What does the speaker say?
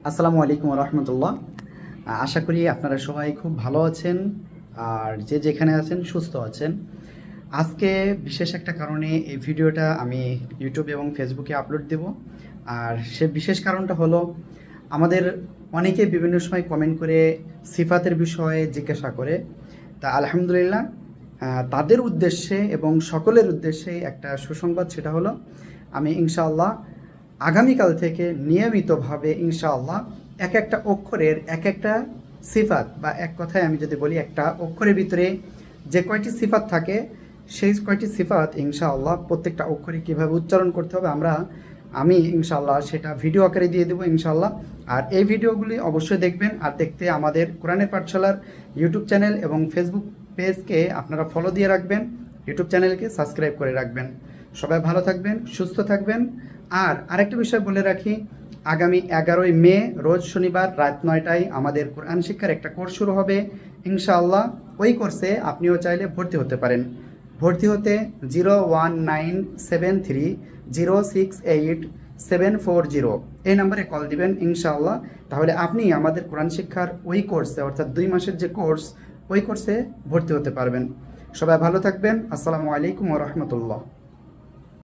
আসসালামু আলাইকুম রহমতুল্লাহ। আশা করি আপনারা সবাই খুব ভালো আছেন আর যে যেখানে আছেন সুস্থ আছেন। আজকে বিশেষ একটা কারণে এই ভিডিওটা আমি ইউটিউব এবং ফেসবুকে আপলোড দেব। আর সে বিশেষ কারণটা হলো, আমাদের অনেকে বিভিন্ন সময় কমেন্ট করে সিফাতের বিষয়ে জিজ্ঞাসা করে। তা আলহামদুলিল্লাহ, তাদের উদ্দেশ্যে এবং সকলের উদ্দেশ্যে একটা সুসংবাদ, সেটা হলো আমি ইনশাআল্লাহ আগামীকাল থেকে নিয়মিতভাবে ইনশাআল্লাহ এক একটা অক্ষরের এক একটা সিফাত, বা এক কথায় আমি যদি বলি, একটা অক্ষরের ভিতরে যে কয়টি সিফাত থাকে সেই কয়টি সিফাত ইনশাআল্লাহ প্রত্যেকটা অক্ষরে কীভাবে উচ্চারণ করতে হবে আমি ইনশাআল্লাহ সেটা ভিডিও আকারে দিয়ে দেবো ইনশাআল্লাহ। আর এই ভিডিওগুলি অবশ্যই দেখবেন, আর দেখতে আমাদের কোরআনের পাঠশালার ইউটিউব চ্যানেল এবং ফেসবুক পেজকে আপনারা ফলো দিয়ে রাখবেন, ইউটিউব চ্যানেলকে সাবস্ক্রাইব করে রাখবেন। সবাই ভালো থাকবেন, সুস্থ থাকবেন। আর আরেকটা বিষয় বলে রাখি, আগামী 11ই মে রোজ শনিবার রাত 9টায় আমাদের কোরআন শিক্ষার একটা কোর্স শুরু হবে ইনশাআল্লাহ। ওই কোর্সে আপনিও চাইলে ভর্তি হতে পারেন। ভর্তি হতে 01973068740 এই নাম্বারে কল দিবেন ইনশাআল্লাহ। তাহলে আপনি আমাদের কোরআন শিক্ষার ওই কোর্সে, অর্থাৎ 2 মাসের যে কোর্স, ওই কোর্সে ভর্তি হতে পারবেন। সবাই ভালো থাকবেন। আসসালামু আলাইকুম ওয়া রাহমাতুল্লাহ।